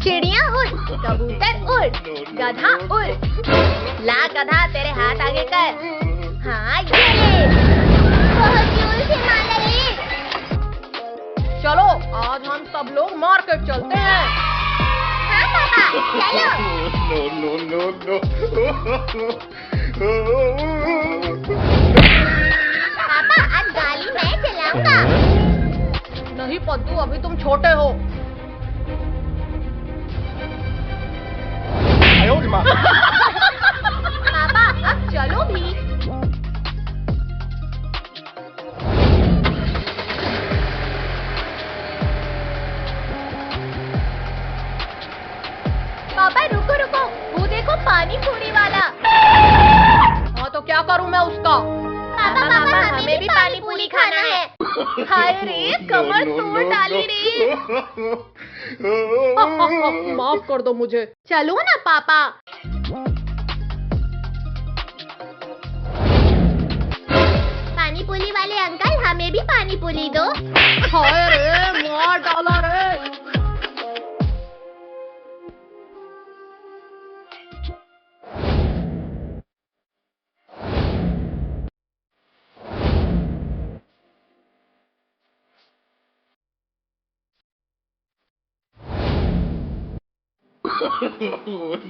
चिड़िया उड़, कबूतर उड़, गधा उड़। ला गधा तेरे हाथ आगे कर। हाँ ये ले। बहुत जोर से मारा ले। चलो आज हम सब लोग मार्केट चलते हैं। हाँ पापा चलो। पापा आज गाड़ी मैं चलाऊंगा। नहीं पद्दू अभी तुम छोटे हो। पापा अब चलो भी। पापा रुको रुको, वो देखो पानी पूरी वाला। हाँ तो क्या करूँ मैं उसका? पापा पापा हमें भी पानी पूरी खाना है। हाय रे कमर तोड़ डाली रे। माफ कर दो मुझे। चलो ना पापा। पानी पूरी वाले अंकल हमें भी पानी पूरी दो। हाय रे मार डाला रे।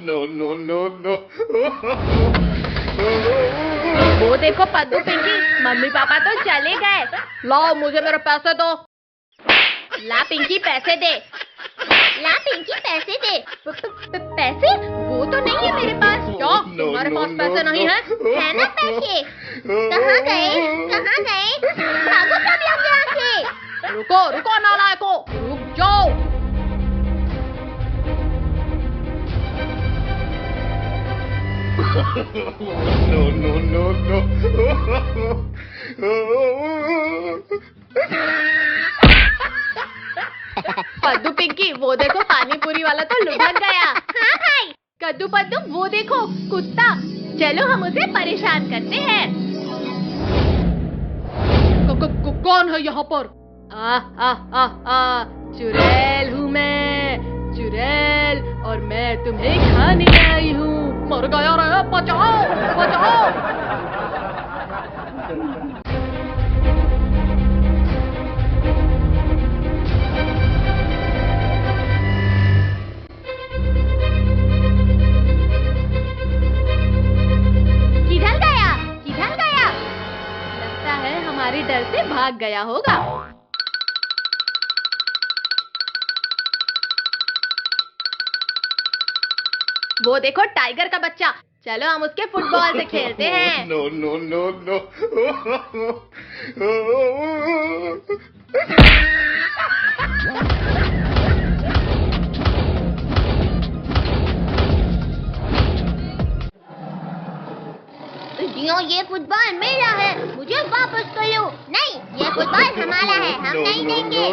No. वो देखो पद्दू पिंकी, मम्मी पापा तो चले गए। लाओ मुझे मेरे पैसे दो। ला पिंकी पैसे दे। ला पिंकी पैसे दे। पैसे? वो तो नहीं है मेरे पास। क्या तुम्हारे पास पैसे नहीं है? है ना पैसे? कहाँ गए? कहाँ गए? भागो सब लोग यहाँ से। रुको रुको नालायकों, रुक जाओ। No. पद्दू पिंकी वो देखो पानी पूरी वाला तो लुढ़क गया। हाँ भाई। कद्दू पद्दू वो देखो कुत्ता। चलो हम उसे परेशान करते हैं। कौन है यहाँ पर? चुड़ैल हूँ मैं, चुड़ैल, और मैं तुम्हें खाने आई हूँ। मर गया रे, बचाओ बचाओ। किधर गया? किधर गया? लगता है हमारे डर से भाग गया होगा। वो देखो टाइगर का बच्चा। चलो हम उसके फुटबॉल से खेलते हैं। No. ये फुटबॉल मेरा है, मुझे वापस कर लो। नहीं, ये फुटबॉल हमारा है, हम नहीं देंगे।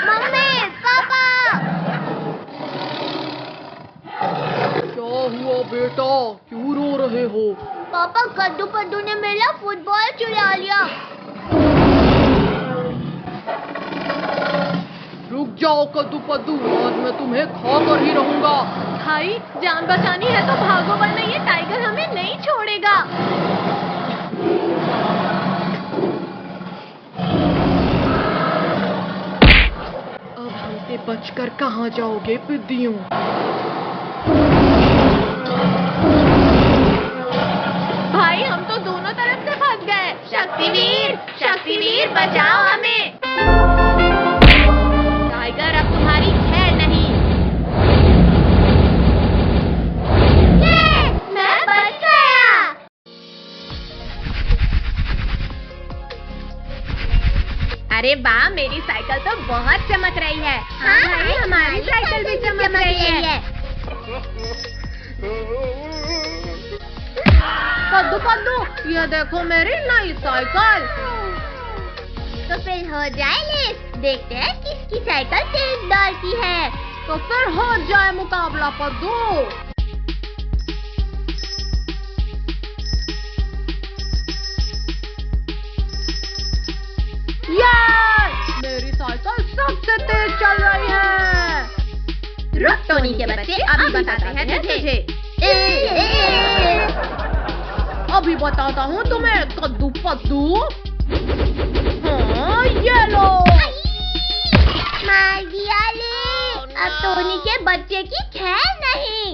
Mummy papa. क्या हुआ बेटा, क्यों रो रहे हो? पापा कद्दू पद्दू ने मेरा फुटबॉल चुरा लिया। रुक जाओ कद्दू पद्दू, आज मैं तुम्हें खा कर ही रहूंगा। भाई जान बचानी है तो भागो, वरना ये टाइगर हमें नहीं छोड़ेगा। अब हमसे बचकर कहाँ जाओगे पिद्दियों? भाई हम तो दोनों तरफ से फंस गए। शक्तिवीर, शक्तिवीर बचाओ हमें। टाइगर अब तुम्हारी खैर नहीं। मैं बच गया। अरे वाह, मेरी साइकिल तो बहुत चमक रही है। हाँ भाई हमारी साइकिल भी चमक रही है। कद्दू कद्दू, ये देखो मेरी नई साइकिल। तो फिर हो जाए लेस, देखते हैं किसकी साइकिल तेज दौड़ती है। तो फिर हो जाए मुकाबला पद्दू। यार टोनी के बच्चे अभी बताते हैं तुझे। अभी बताता हूँ तुम्हें कद्दू पद्दू। हाँ, ये लो। मार दिया ले। अब टोनी के बच्चे की खैर नहीं।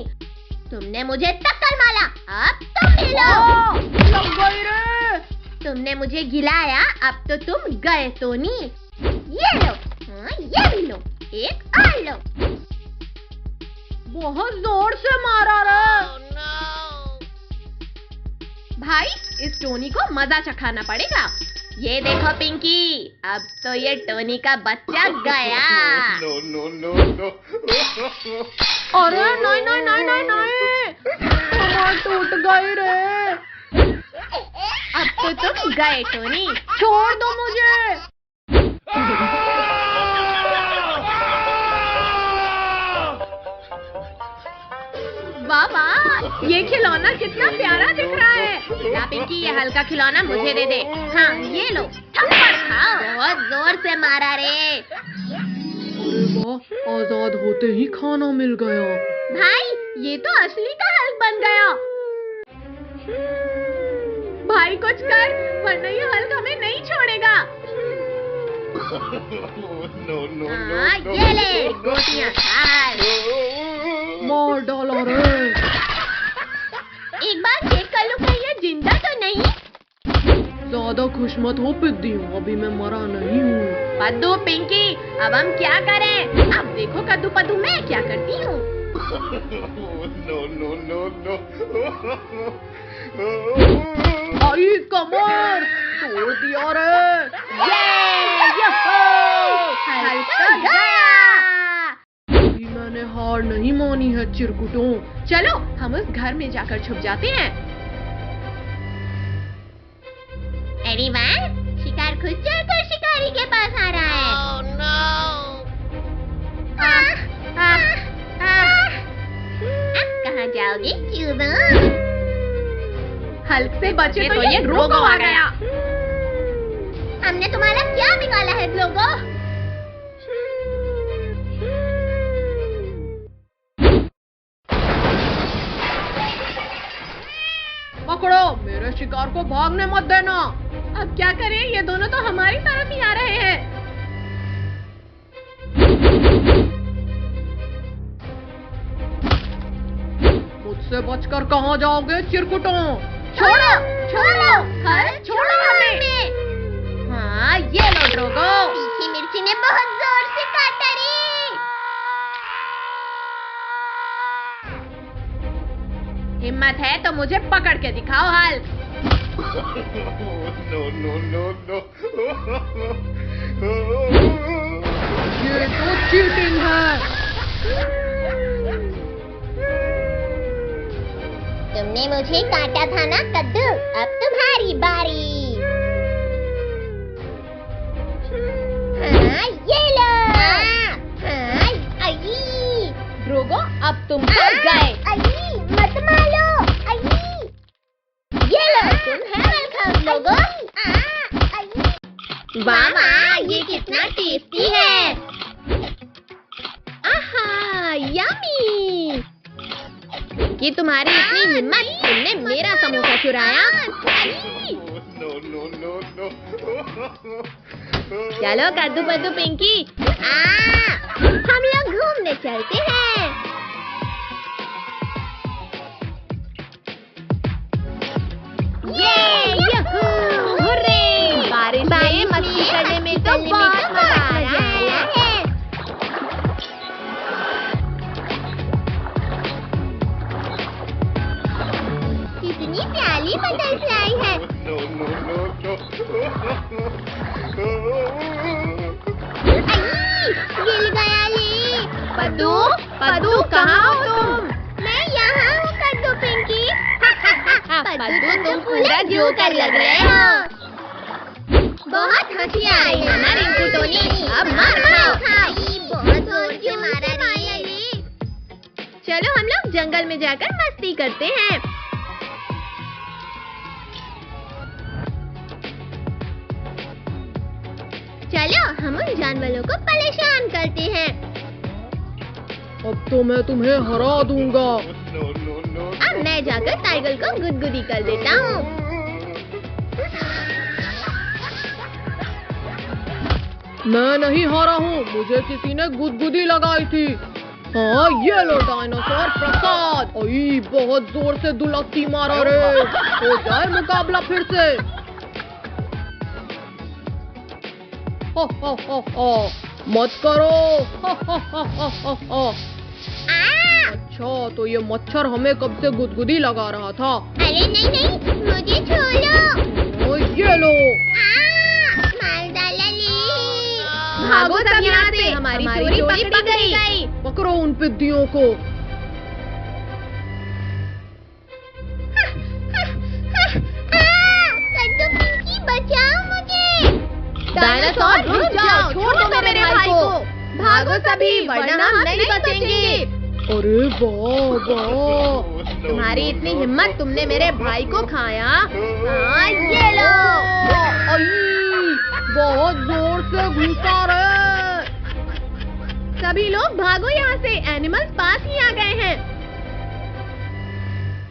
तुमने मुझे टक्कर मारा, अब तुम मिलो। लग गई रे। तुमने मुझे गिलाया, अब तो तुम गए टोनी। ये लो। हाँ, ये भी लो, एक और लो। बहुत जोर से मारा रे। भाई, इस टोनी को मजा चखाना पड़ेगा। ये देखो पिंकी, अब तो ये टोनी का बच्चा गया। अरे नहीं नहीं नहीं नहीं नहीं, कमर टूट गई रे। अब तो तुम गए टोनी, छोड़ दो मुझे। वाह वाह, ये खिलौना कितना प्यारा दिख रहा है। ला पिंकी, ये हल्का खिलौना मुझे दे दे। हाँ, ये लो, थप्पड़ खाओ। बहुत जोर से मारा रे। अरे वाह, आजाद होते ही खाना मिल गया। भाई, ये तो असली का हल्क बन गया। भाई कुछ कर, वरना ये हल्क हमें नहीं छोड़ेगा। हाँ, ये ले, गोटियां खा। मार डाला रे। एक बार चेक कर लो, कहीं ये जिंदा तो नहीं। ज्यादा खुश मत हो पिद्दी, अभी मैं मरा नहीं हूँ। पद्दू पिंकी, अब हम क्या करें? अब देखो कद्दू पद्दू मैं क्या करती हूँ। आई कमर तोड़ दिया रे। हल्का गया। मैंने हार नहीं मानी है चिरकुटों। चलो हम उस घर में जाकर छुप जाते हैं। एनीवन, शिकार खुद चढ़कर शिकारी के पास आ रहा है। Oh, no. अब कहाँ जाओगे चूबा? हल्क से बचे तो ये ड्रोगो आ गया। हमने तुम्हारा क्या बिगाड़ा है ड्रोगो? पकड़ो, मेरे शिकार को भागने मत देना। अब क्या करें, ये दोनों तो हमारी तरफ ही आ रहे हैं। मुझसे बचकर कहाँ जाओगे चिरकुटों? छोड़ो छोड़ो, छोड़ो हमें। हाँ, ये लो ड्रोगो। तीखी मिर्ची ने बहुत जोर से काटा रे। हिम्मत है तो मुझे पकड़ के दिखाओ हल्क। ये तो चीटिंग है। तुमने मुझे काटा था ना कद्दू, अब तुम्हारी बारी। हाँ, ये लो। हाँ, आई। ड्रोगो, अब तुम गए। मत मारो। ये लो, तुम है वेलकम ड्रोगो। वाह वाह, ये कितना टेस्टी है। आहा, यम्मी। कि तुम्हारी इतनी हिम्मत, तुमने मेरा समोसा चुराया। चलो कद्दू पद्दू पिंकी, हम लोग घूमने चलते हैं। बारिश में मस्ती करने में तो बहुत मजा आ रहा है। कितनी प्यारी बटरफ्लाई है। गिर गया ले। पद्दू पद्दू, कहाँ हो तुम? मैं यहाँ हूँ कद्दू पिंकी। पद्दू, तुम पूरा जोकर लग रहे हो। बहुत होशियार है ना रिंकू टोनी, अब मार खाओ। बहुत जोर से मारा रे। चलो हम लोग जंगल में जाकर मस्ती करते हैं। चलो हम उन जानवरों को परेशान करते हैं। अब तो मैं तुम्हें हरा दूंगा। अब मैं जाकर टाइगर को गुदगुदी कर देता हूँ। मैं नहीं हारा हूँ, मुझे किसी ने गुदगुदी लगाई थी। हाँ, ये लो डायनासोर प्रसाद। ओई, बहुत जोर से दुलक्की मारा रे। हो जाए मुकाबला फिर से। हो हो, मत करो। हो। अच्छा, तो ये मच्छर हमें कब से गुदगुदी लगा रहा था। अरे नहीं, मुझे छोड़ो। ये लो। मार डाला ले। भागो सब यहाँ से, हमारी चोरी पकड़ी गई। पकड़ो उन पिद्दियों को। कद्दू पिंकी, बचाओ मुझे। डायनासोर रुक जाओ, छोड़ दो मेरे भाई को। भागो सभी, वरना हम नहीं बचेंगे। अरे वाह वाह, तुम्हारी इतनी हिम्मत, तुमने मेरे भाई को खाया। हाँ, ये लो। बहुत जोर से घुसा रहे। सभी लोग भागो यहाँ से, एनिमल्स पास ही आ गए हैं।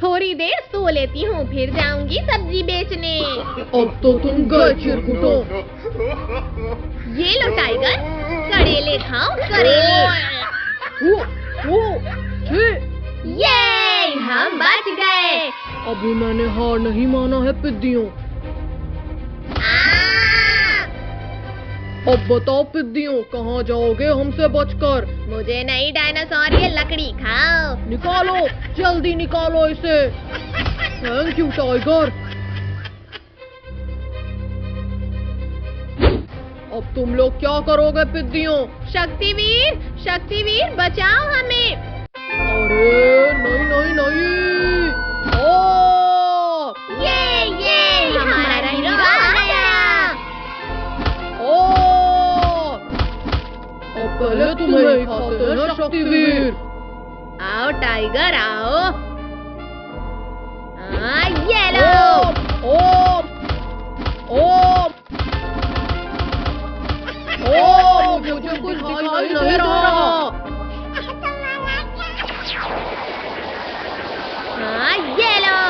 थोड़ी देर सो लेती हूँ, फिर जाऊंगी सब्जी बेचने। अब तो तुम गए चिरकुटो। ये लो टाइगर, करेले खाओ, करेले। ये हम बच गए। अभी मैंने हार नहीं माना है पिद्दियों। अब बताओ पिद्दियों, कहाँ जाओगे हमसे बचकर? मुझे नहीं डायनासोर, ये लकड़ी खाओ। निकालो, जल्दी निकालो इसे। Thank you tiger. अब तुम लोग क्या करोगे पिद्दियों? शक्तिवीर, शक्तिवीर, बचाओ हमें। अरे नहीं। ओ, ये हमारा हीरो आ गया। ओ, अब पहले तुम्हें खाते हैं शक्तिवीर। आओ टाइगर आओ। ये लो। मुझे कुछ दिखाई नहीं रहा। हाँ, ये लो।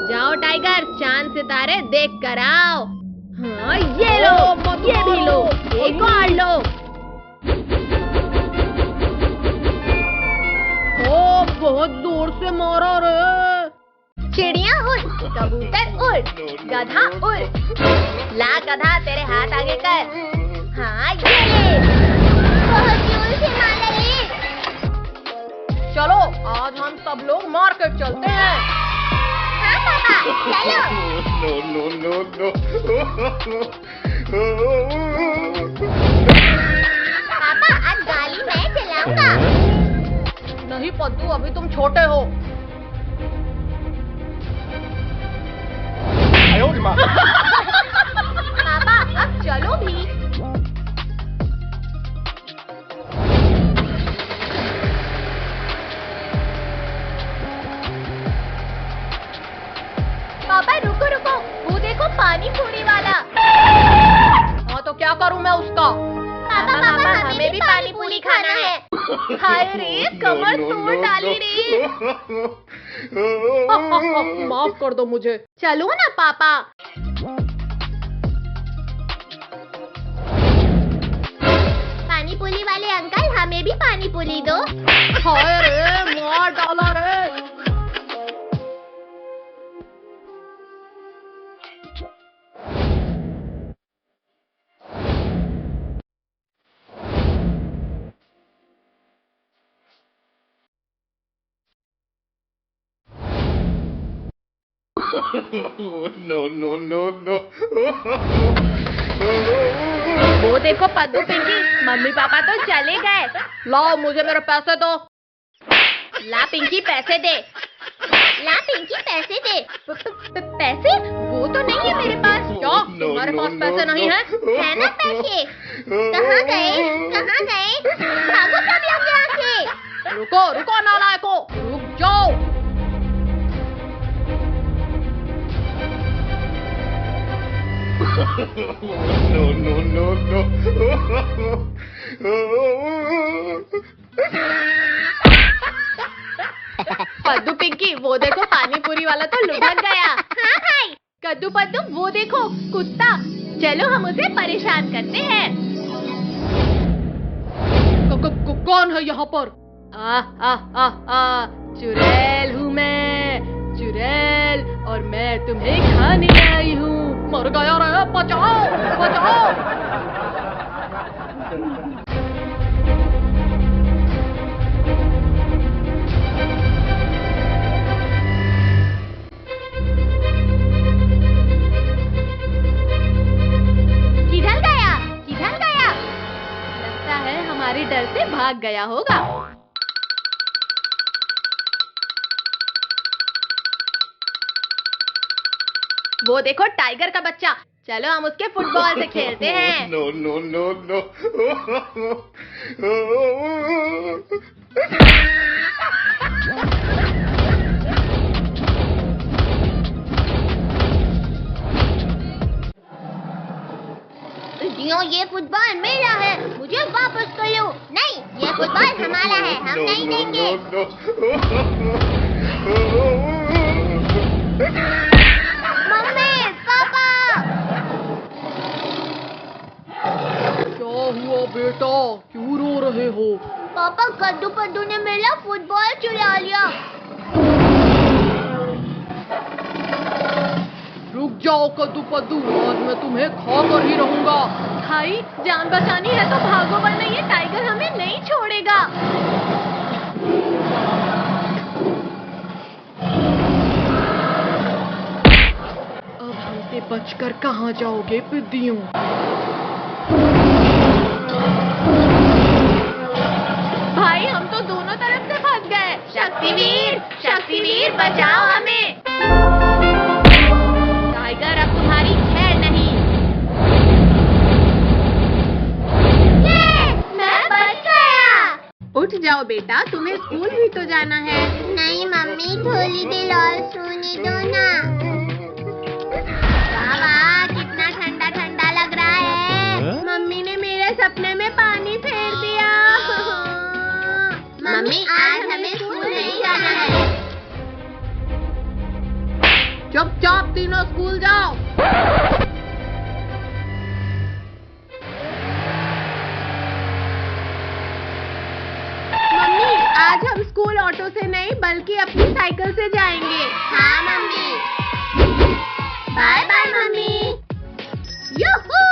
जाओ टाइगर, चांद सितारे देख कर आओ। हाँ, ये लो, ये भी लो, एक और लो। ओ, बहुत जोर से मारा रे। चिड़िया उड़, कबूतर उड़, गधा उड़। ला गधा, तेरे हाथ आगे कर। हाँ, ये ले। बहुत जोर से मारा ले। चलो, आज हम सब लोग मार्केट चलते हैं। हाँ पापा, चलो। पापा, आज गाड़ी मैं चलाऊंगा। नहीं पद्दू, अभी तुम छोटे हो। पापा, अब चलो भी। पापा रुको, वो देखो पानी पूरी वाला। हाँ, तो क्या करूँ मैं उसका? पापा, हमें भी पानी पूरी खाना है। हाय रे, कमर तोड़ डाली रे। माफ कर दो मुझे। चलो ना पापा। पानी पूरी वाले अंकल, हमें भी पानी पूरी दो। हाय रे, मार डाला रे। No. वो देखो पद्दू पिंकी, मम्मी पापा तो चले गए। लाओ, मुझे मेरे पैसे दो। ला पिंकी, पैसे दे। ला पिंकी, पैसे दे। पैसे? वो तो नहीं है मेरे पास। क्या तुम्हारे पास पैसे नहीं है? है ना पैसे? कहाँ गए? भागो सब लोग यहाँ से। रुको नालायको, रुक जाओ। No, no, no, no. पद्दू Pinky, वो देखो पानी पूरी वाला तो लुढ़क गया। हाँ भाई। कद्दू पद्दू, वो देखो कुत्ता। चलो हम उसे परेशान करते हैं। कौन है यहाँ पर? चुड़ैल हूँ मैं, चुड़ैल, और मैं तुम्हें खाने आई हूँ। मर गया रे, बचाओ बचाओ। किधर गया? किधर गया? लगता है हमारे डर से भाग गया होगा। वो देखो टाइगर का बच्चा। चलो हम उसके फुटबॉल से खेलते हैं। No, no, no, no. दियो, ये फुटबॉल मेरा है, मुझे वापस कर लो। नहीं, ये फुटबॉल हमारा है, हम नहीं देंगे। मम्मी, पापा। क्या हुआ बेटा, क्यों रो रहे हो? पापा, कद्दू पद्दू ने मेरा फुटबॉल चुरा लिया। रुक जाओ कद्दू पद्दू, आज मैं तुम्हें खा कर ही रहूंगा। भाई, जान बचानी है तो भागो, वरना ये टाइगर हमें नहीं छोड़ेगा। अब हमसे बचकर कहाँ जाओगे पिद्दियों? भाई, हम तो दोनों तरफ से फंस गए। शक्तिवीर, शक्तिवीर, बचाओ हमें। टाइगर, अब तुम्हारी खैर नहीं। मैं बच गया। उठ जाओ बेटा, तुम्हें स्कूल भी तो जाना है। नहीं मम्मी, थोड़ी देर और सोने दो ना। वाह, कितना ठंडा ठंडा लग रहा है। मम्मी ने मेरे सपने में पानी फेर दिया। मम्मी, आज हमें स्कूल नहीं जाना है। चुपचाप तीनों स्कूल जाओ। मम्मी, आज हम स्कूल ऑटो से नहीं बल्कि अपनी साइकिल से जाएंगे। हाँ mummy. Bye bye mummy. Yoohoo!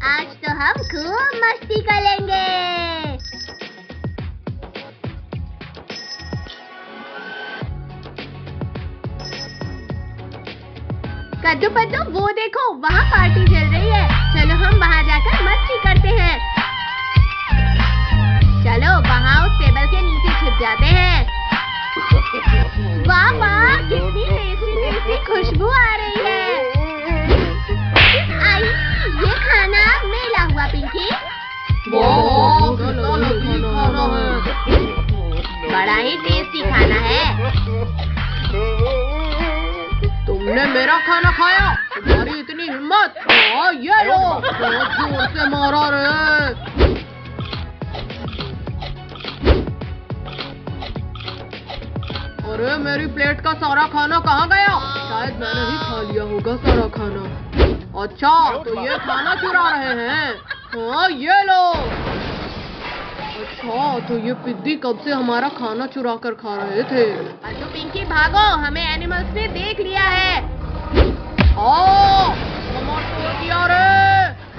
आज तो हम खूब मस्ती करेंगे। कद्दू पद्दू, वो देखो वहाँ पार्टी चल रही है। चलो हम वहाँ जाकर मस्ती करते हैं। चलो वहाँ उस टेबल के नीचे छिप जाते हैं। वाह वाह, कितनी टेस्टी टेस्टी खुशबू आ रही है। आई, ये खाना मेरा हुआ पिंकी। बड़ा ही टेस्टी खाना है। तुमने मेरा खाना खाया? तुम्हारी इतनी हिम्मत? ये लो, बहुत जोर से मारा रे। अरे, मेरी प्लेट का सारा खाना कहाँ गया? शायद मैंने ही खा लिया होगा सारा खाना। अच्छा, तो ये खाना चुरा रहे हैं? हाँ, ये लो। अच्छा, तो ये पिद्दी कब से हमारा खाना चुरा कर खा रहे थे। पद्दू पिंकी, भागो, हमें एनिमल्स ने देख लिया है। किया रे।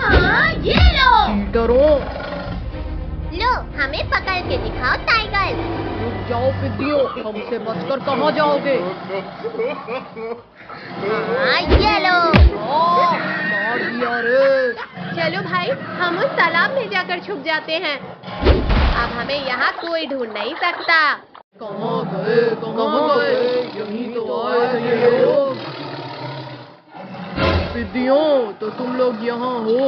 हाँ, ये लो। डरो। लो, हमें पकड़ के दिखाओ टाइगर। रुक जाओ पिद्दियों, हमसे बचकर कहाँ जाओगे? हाँ, ये लो। मार दिया रे। चलो भाई, हम उस तालाब में जाकर छुप जाते हैं। अब हमें यहाँ कोई ढूंढ नहीं सकता। कहाँ गए, कहाँ गए? यहीं तो आए थे ये लोग। पिद्दियों, तो तुम लोग यहाँ हो।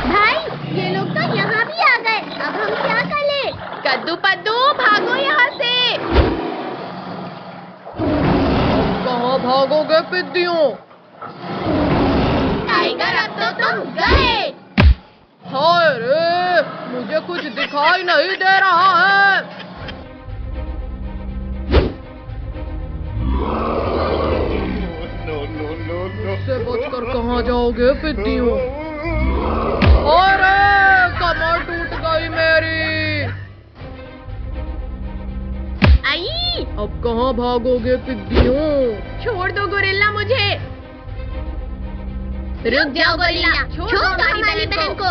भाई, ये लोग तो यहाँ भी आ गए। अब हम क्या करें? कद्दू पद्दू, भागो यहाँ से। कहाँ भागोगे पिद्दियों? गए। हाय रे, मुझे कुछ दिखाई नहीं दे रहा है। इससे बचकर कहाँ जाओगे पिद्दियों? अरे कमर टूट गई मेरी। आई, अब कहाँ भागोगे पिद्दियों? छोड़ दो गोरिल्ला मुझे। रुक जाओ गोरिल्ला, छोड़ दो हमारी बहन को।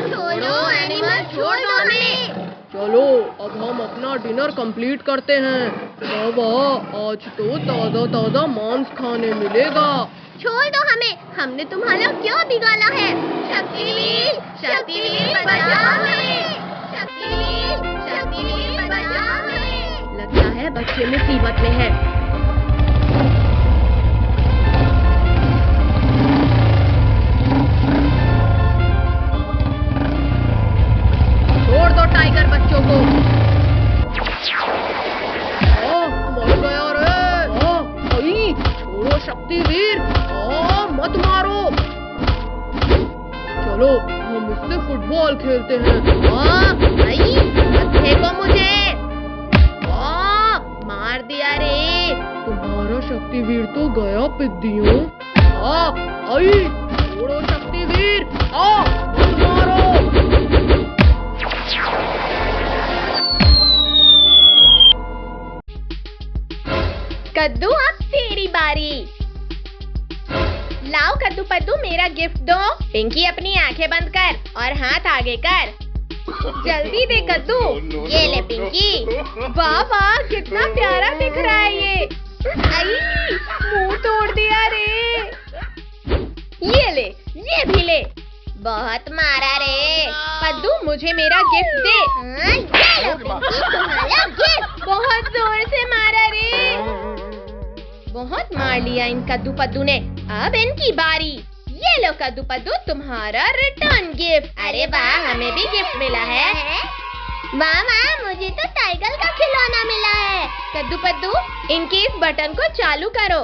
छोड़ो एनिमल, छोड़ दो हमें। चलो अब हम अपना डिनर कंप्लीट करते हैं। वाह, आज तो ताजा ताजा मांस खाने मिलेगा। छोड़ दो हमें, हमने तुम्हारा क्या बिगाड़ा है? शक्तिवीर, शक्तिवीर बचा हमें। शक्तिवीर, शक्तिवीर बचा हमें। लगता है बच्चे मुसीबत में है। छोड़ दो टाइगर बच्चों को। मर गया रे। आई, छोड़ो शक्तिवीर, मत मारो। चलो हम इससे फुटबॉल खेलते हैं। आई, मत फेंको मुझे। मार दिया रे। तुम्हारा शक्तिवीर तो गया पिद्दियों। आई, छोड़ो शक्तिवीर, मत मारो। कद्दू, अब तेरी बारी। लाओ कद्दू पद्दू, मेरा गिफ्ट दो। पिंकी अपनी आंखें बंद कर और हाथ आगे कर। जल्दी दे कद्दू। ये ले पिंकी। वाह वाह, कितना प्यारा दिख रहा है ये। आई, मुंह तोड़ दिया रे। ये ले, ये भी ले। बहुत मारा रे। कद्दू, मुझे मेरा गिफ्ट दे। ये लो पिंकी, तुम्हारा गिफ्ट। बहुत जोर से मारा रे। बहुत मार लिया इन कद्दू पद्दू ने। अब इनकी बारी। ये लो कद्दू पद्दू, तुम्हारा रिटर्न गिफ्ट। अरे वाह, हमें भी गिफ्ट मिला है। वाह वाह, मुझे तो टाइगर का खिलौना मिला है। कद्दू पद्दू, इनके इस बटन को चालू करो।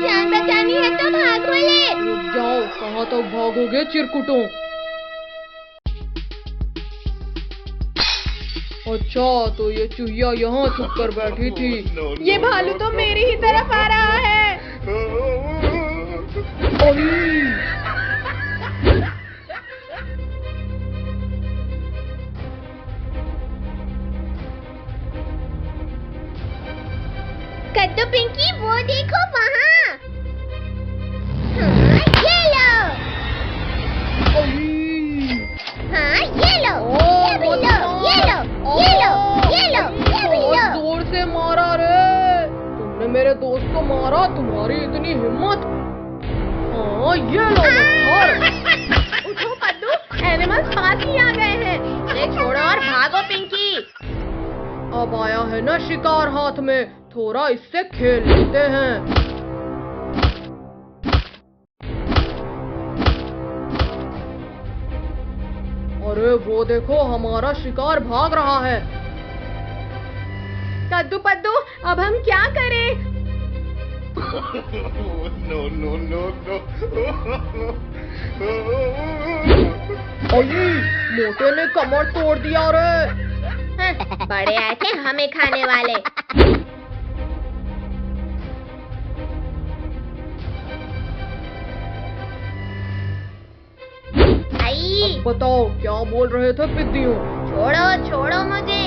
जान बचानी है तो भागो ले। रुक जाओ, कहाँ तक भागोगे चिरकुटों? अच्छा, तो ये चूहिया यहाँ छुप कर बैठी थी। ये भालू तो मेरी ही तरफ आ रहा है। कद्दू पिंकी, वो देखो वहाँ। ये लो। हाँ, ये लो, ये भी लो, ये लो, ये लो, ये लो, ये भी लो। जोर से मारा रे। तुमने मेरे दोस्त को मारा, तुम्हारी इतनी हिम्मत। ये लो मच्छर। उठो पद्दू, एनिमल्स पास ही आ गए हैं। ये छोड़ो और भागो पिंकी। अब आया है ना शिकार हाथ में, थोड़ा इससे खेल लेते हैं। अरे वो देखो, हमारा शिकार भाग रहा है। कद्दू पद्दू, अब हम क्या करें? मोटे ने कमर तोड़ दिया रे। बड़े आए थे हमें खाने वाले। आई, बताओ क्या बोल रहे थे पिद्दियों? छोड़ो छोड़ो मुझे।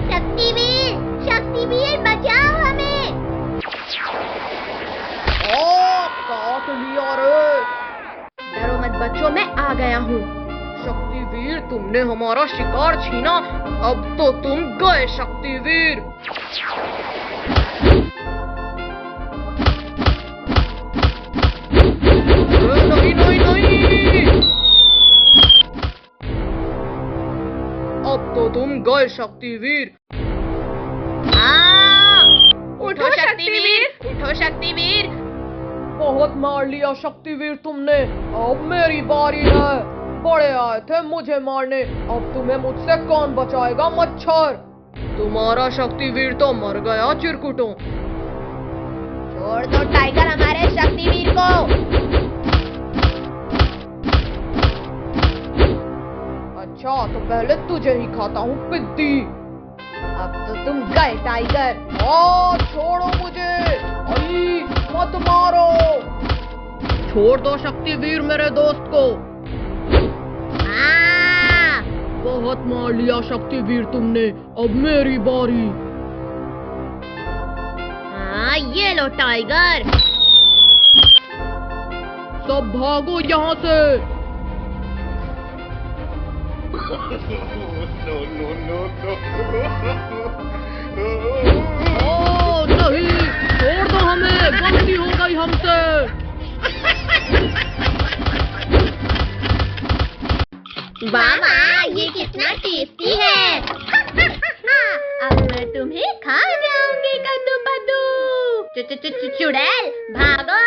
शक्तिवीर, शक्तिवीर बचाओ हमें। काट लिया रे। डरो मत बच्चों, मैं आ गया हूँ। शक्तिवीर, तुमने हमारा शिकार छीना, अब तो तुम गए शक्तिवीर। नहीं नहीं नहीं, अब तो तुम गए शक्तिवीर। उठो शक्तिवीर, उठो शक्तिवीर। बहुत मार लिया शक्तिवीर तुमने, अब मेरी बारी है। बड़े आए थे मुझे मारने, अब तुम्हें मुझसे कौन बचाएगा मच्छर। तुम्हारा शक्तिवीर तो मर गया चिरकुटों। छोड़ दो टाइगर हमारे शक्तिवीर को। अच्छा तो पहले तुझे ही खाता हूँ पिद्दी। अब तो तुम गए टाइगर। ओ छोड़ो मुझे, आई मत मारो। छोड़ दो शक्तिवीर मेरे दोस्त को। बहुत मार लिया शक्तिवीर तुमने, अब मेरी बारी। हाँ ये लो टाइगर। सब भागो यहाँ से। No, no, no, no. ओ नहीं, छोड़ दो हमें, गलती हो गई हमसे। मामा ये कितना टेस्टी है। अब मैं तुम्हें खा जाऊंगी कद्दू पद्दू। चुड़ैल भागो।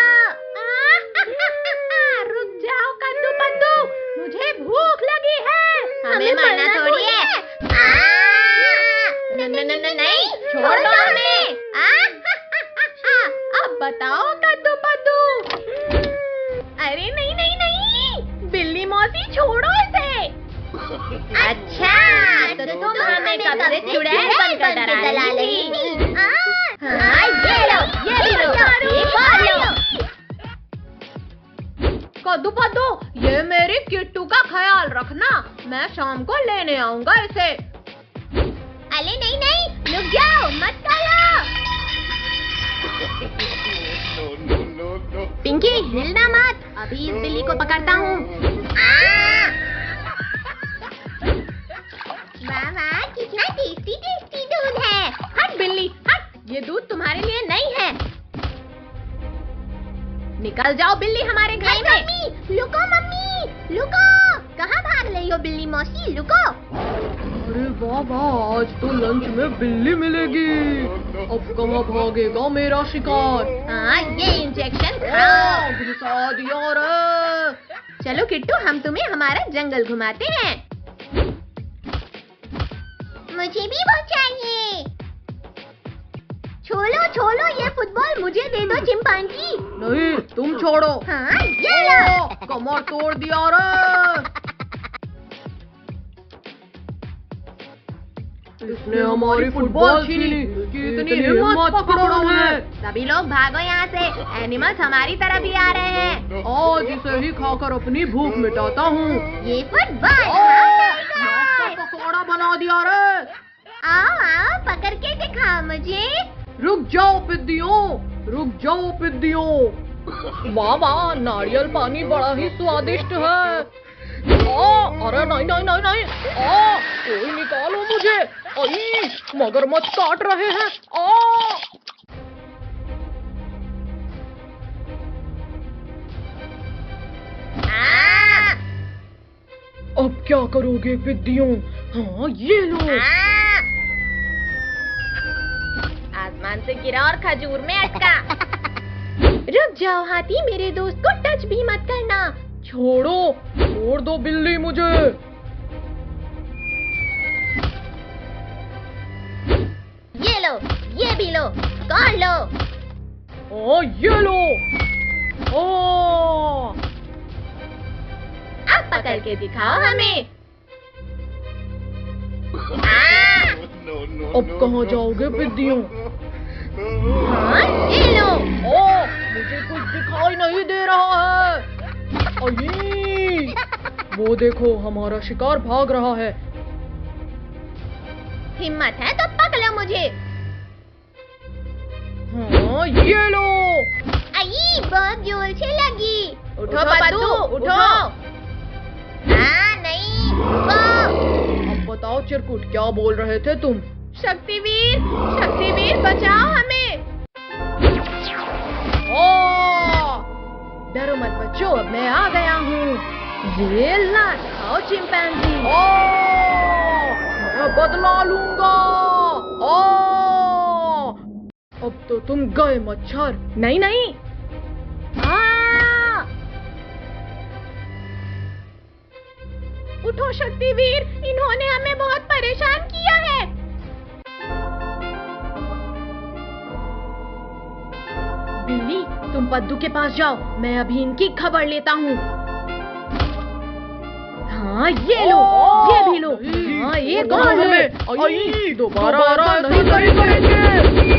रुक जाओ कद्दू पद्दू, मुझे भूख लगी है। हमें मरना थोड़ी है। नहीं छोड़ दो हमें। अब बताओ कद्दू पद्दू। अरे नहीं नहीं नहीं, बिल्ली मौसी छोड़ो इसे। अच्छा तो तुम हमें कब से चुड़ैल बनकर डरा रही थी। हाँ ये लो, ये भी लो, एक और लो। कद्दू पद्दू, ये मेरी किट्टू का ख्याल रखना, मैं शाम को लेने आऊंगा इसे। अरे नहीं नहीं, रुक जाओ, मत डालो। No, no, no, no. Pinky हिलना मत, अभी इस बिल्ली को पकड़ता हूँ। मामा कितना टेस्टी टेस्टी दूध है। हट बिल्ली हट, ये दूध तुम्हारे लिए नहीं है। निकल जाओ बिल्ली हमारे घर में। मम्मी लुको, कहाँ भाग रही हो बिल्ली मौसी, लुको। अरे वाह वाह, आज तो लंच में बिल्ली मिलेगी। अब कहाँ भागेगा मेरा शिकार। हाँ ये इंजेक्शन खाओ। घुसा दिया रे। चलो किट्टू हम तुम्हें हमारा जंगल घुमाते हैं। मुझे भी वो चाहिए। छोड़ो ये फुटबॉल मुझे दे दो चिंपांजी। नहीं तुम छोड़ो। हाँ ये लो। कमर तोड़ दिया रे। इसने हमारी फुटबॉल छीन ली। कितनी हिम्मत पकड़ो है। सभी लोग भागो यहाँ से, एनिमल्स हमारी तरफ ही आ रहे हैं। आज इसे ही खाकर अपनी भूख मिटाता हूँ। ये फुटबॉल पकौड़ा बना दिया रे। आओ पकड़ के दिखाओ मुझे। रुक जाओ पिद्दियों, रुक जाओ पिद्दियों। वाह वाह, नारियल पानी बड़ा ही स्वादिष्ट है। अरे नहीं नहीं नहीं नहीं, कोई निकालो मुझे। आई मगरमच्छ काट रहे हैं। अब क्या करोगे पिद्दियों। हाँ ये लो। आसमान से गिरा और खजूर में अटका। रुक जाओ हाथी, मेरे दोस्त को टच भी मत करना। छोड़ो, छोड़ दो बिल्ली मुझे। ये लो, ये भी लो, कौन लो। ये लो। अब पकड़ के दिखाओ हमें। No, no, अब no, कहाँ no. जाओगे पिद्दियों। हाँ ये लो। मुझे कुछ दिखाई नहीं दे रहा है। अये, वो देखो हमारा शिकार भाग रहा है। हिम्मत है तो पकड़ो मुझे। हाँ ये लो। आई बहुत जोर से लगी। उठो पद्दू, उठो। नहीं रुको। अब बताओ चिरकुट, क्या बोल रहे थे तुम। शक्तिवीर, शक्तिवीर बचाओ हमें। डरो मत बच्चों, अब मैं आ गया हूँ। ये ला खाओ चिंपैंजी। मैं बदला लूंगा। अब तो तुम गए मच्छर। नहीं नहीं। उठो शक्तिवीर, इन्होंने हमें बहुत परेशान किया है। बिल्ली, तुम पद्दू के पास जाओ, मैं अभी इनकी खबर लेता हूँ। हाँ ये लो, ये भी लो। हाँ एक और लो। दोबारा नहीं करेंगे।